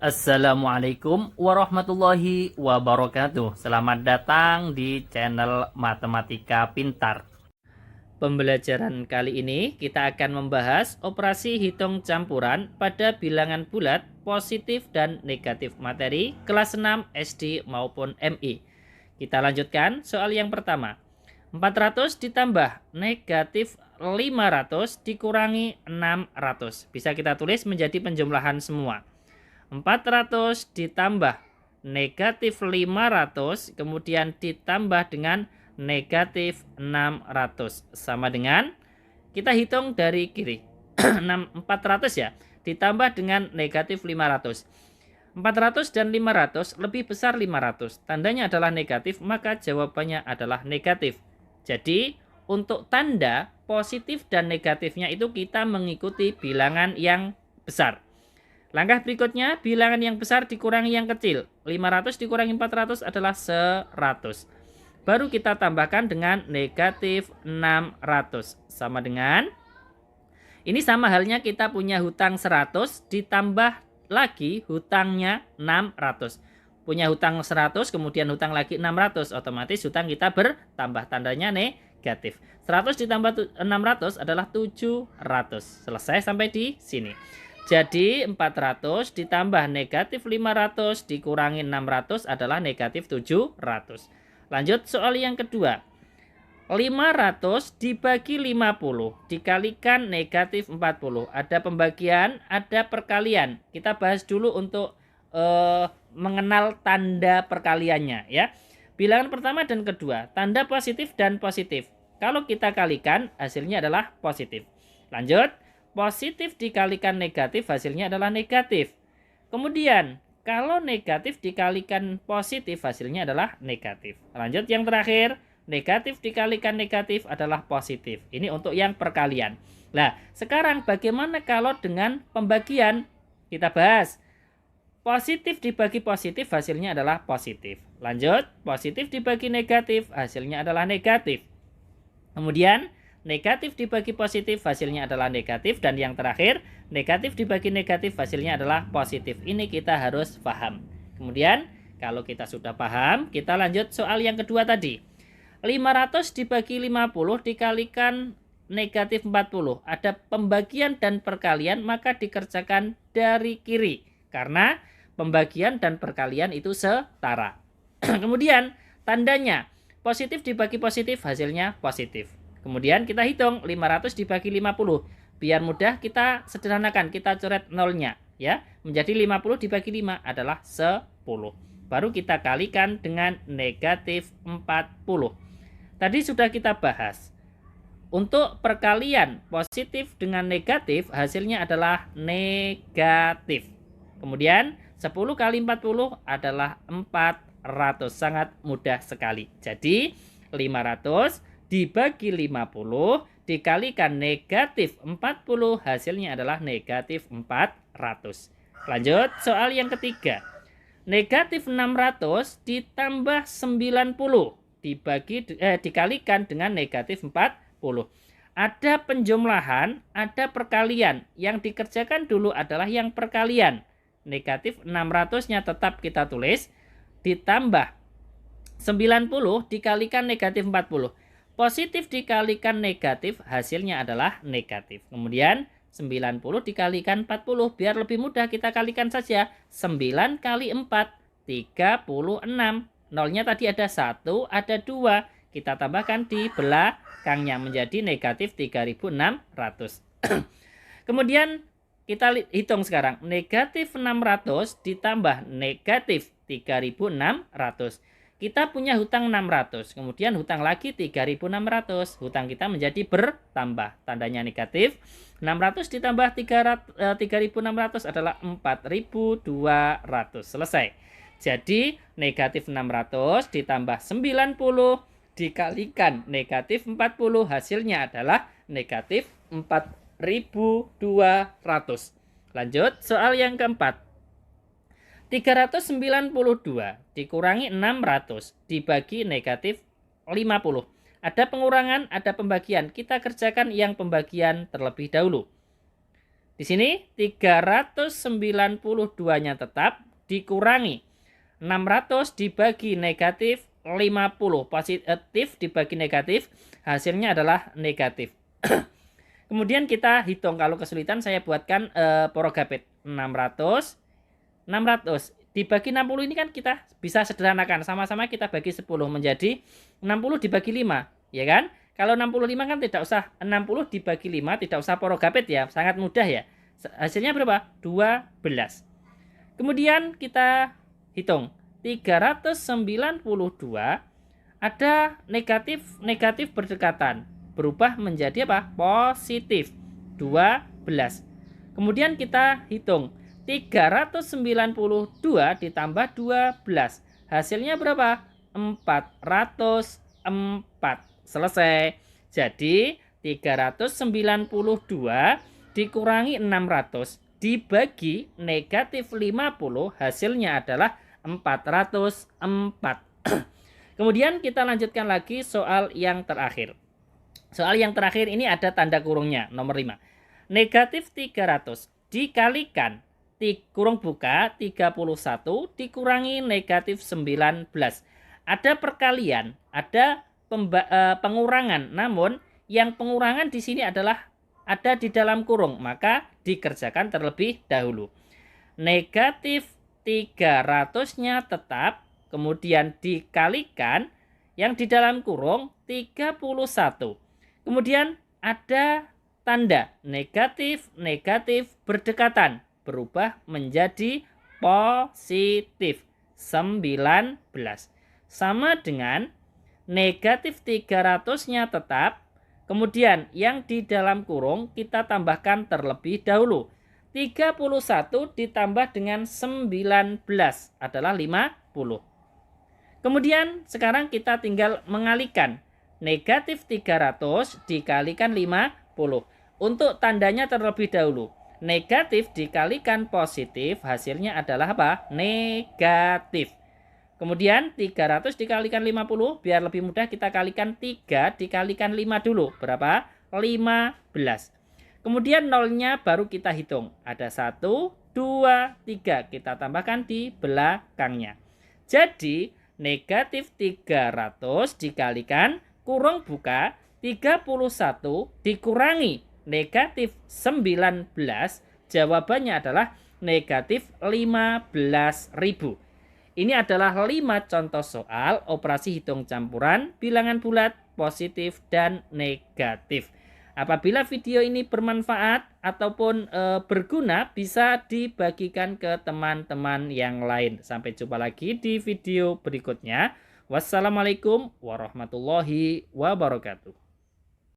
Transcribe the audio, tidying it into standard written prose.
Assalamualaikum warahmatullahi wabarakatuh. Selamat datang di channel Matematika Pintar. Pembelajaran kali ini kita akan membahas operasi hitung campuran pada bilangan bulat positif dan negatif materi kelas 6 SD maupun MI. Kita lanjutkan soal yang pertama. 400 ditambah negatif 500 dikurangi 600. Bisa kita tulis menjadi penjumlahan semua. 400 ditambah negatif 500 kemudian ditambah dengan negatif 600 sama dengan kita hitung dari kiri 400 ya ditambah dengan negatif 500. 400 dan 500 lebih besar 500, tandanya adalah negatif, maka jawabannya adalah negatif. Jadi untuk tanda positif dan negatifnya itu kita mengikuti bilangan yang besar. Langkah berikutnya, bilangan yang besar dikurangi yang kecil. 500 dikurangi 400 adalah 100. Baru kita tambahkan dengan negatif 600. Sama dengan, ini sama halnya kita punya hutang 100 ditambah lagi hutangnya 600. Punya hutang 100 kemudian hutang lagi 600. Otomatis hutang kita bertambah, tandanya negatif. 100 ditambah 600 adalah 700. Selesai sampai di sini. Jadi 400 ditambah negatif 500 dikurangi 600 adalah negatif 700. Lanjut soal yang kedua. 500 dibagi 50 dikalikan negatif 40. Ada pembagian, ada perkalian. Kita bahas dulu untuk mengenal tanda perkaliannya ya. Bilangan pertama dan kedua, tanda positif dan positif. Kalau kita kalikan hasilnya adalah positif. Lanjut. Positif dikalikan negatif hasilnya adalah negatif. Kemudian kalau negatif dikalikan positif hasilnya adalah negatif. Lanjut yang terakhir, negatif dikalikan negatif adalah positif. Ini untuk yang perkalian. Nah sekarang bagaimana kalau dengan pembagian? Kita bahas. Positif dibagi positif hasilnya adalah positif. Lanjut, positif dibagi negatif hasilnya adalah negatif. Kemudian negatif dibagi positif hasilnya adalah negatif. Dan yang terakhir, negatif dibagi negatif hasilnya adalah positif. Ini kita harus paham. Kemudian kalau kita sudah paham, kita lanjut soal yang kedua tadi. 500 dibagi 50 dikalikan negatif 40. Ada pembagian dan perkalian, maka dikerjakan dari kiri. Karena pembagian dan perkalian itu setara. Kemudian tandanya positif dibagi positif hasilnya positif. Kemudian kita hitung 500 dibagi 50. Biar mudah kita sederhanakan, kita coret nolnya ya. Menjadi 50 dibagi 5 adalah 10. Baru kita kalikan dengan negatif 40. Tadi sudah kita bahas. Untuk perkalian positif dengan negatif hasilnya adalah negatif. Kemudian 10 kali 40 adalah 400. Sangat mudah sekali. Jadi 500 dibagi 50 dikalikan negatif 40 hasilnya adalah negatif 400. Lanjut soal yang ketiga. Negatif 600 ditambah 90 dikalikan dengan negatif 40. Ada penjumlahan, ada perkalian. Yang dikerjakan dulu adalah yang perkalian. Negatif 600-nya tetap kita tulis ditambah 90 dikalikan negatif 40. Positif dikalikan negatif hasilnya adalah negatif. Kemudian 90 dikalikan 40. Biar lebih mudah kita kalikan saja. 9 kali 4, 36. Nolnya tadi ada 1, ada 2. Kita tambahkan di belakangnya menjadi negatif 3600. Kemudian kita hitung sekarang. Negatif 600 ditambah negatif 3600. Kita punya hutang 600, kemudian hutang lagi 3600. Hutang kita menjadi bertambah, tandanya negatif. 600 ditambah 3600 adalah 4200. Selesai. Jadi negatif 600 ditambah 90 dikalikan negatif 40 hasilnya adalah negatif 4200. Lanjut soal yang keempat. 392 dikurangi 600 dibagi negatif 50. Ada pengurangan, ada pembagian. Kita kerjakan yang pembagian terlebih dahulu. Di sini 392-nya tetap dikurangi 600 dibagi negatif 50. Positif dibagi negatif, hasilnya adalah negatif. Kemudian kita hitung, kalau kesulitan saya buatkan porogapit. 600 dibagi 60 ini kan kita bisa sederhanakan. Sama-sama kita bagi 10 menjadi 60 dibagi 5, ya kan? Kalau 65 kan tidak usah 60 dibagi 5, tidak usah porogapit ya, sangat mudah ya. Hasilnya berapa? 12. Kemudian kita hitung 392 ada negatif berdekatan, berubah menjadi apa? Positif 12. Kemudian kita hitung 392 ditambah 12. Hasilnya berapa? 404. Selesai. Jadi 392 dikurangi 600 dibagi negatif 50, hasilnya adalah 404. Kemudian kita lanjutkan lagi soal yang terakhir. Soal yang terakhir ini ada tanda kurungnya, nomor 5. Negatif 300 dikalikan kurung buka 31 dikurangi negatif 19. Ada perkalian, ada pengurangan, namun yang pengurangan di sini adalah ada di dalam kurung, maka dikerjakan terlebih dahulu. Negatif 300-nya tetap, kemudian dikalikan yang di dalam kurung 31. Kemudian ada tanda negatif berdekatan, berubah menjadi positif 19. Sama dengan negatif 300-nya tetap, kemudian yang di dalam kurung kita tambahkan terlebih dahulu. 31 ditambah dengan 19 adalah 50. Kemudian sekarang kita tinggal mengalihkan. Negatif 300 dikalikan 50. Untuk tandanya terlebih dahulu. Negatif dikalikan positif, hasilnya adalah apa? Negatif. Kemudian 300 dikalikan 50, biar lebih mudah kita kalikan 3 dikalikan 5 dulu. Berapa? 15. Kemudian nolnya baru kita hitung. Ada 1, 2, 3. Kita tambahkan di belakangnya. Jadi negatif 300 dikalikan kurung buka 31 dikurangi negatif 19. Jawabannya adalah negatif 15.000. Ini adalah 5 contoh soal operasi hitung campuran bilangan bulat, positif, dan negatif. Apabila video ini bermanfaat ataupun berguna, bisa dibagikan ke teman-teman yang lain. Sampai jumpa lagi di video berikutnya. Wassalamualaikum warahmatullahi wabarakatuh.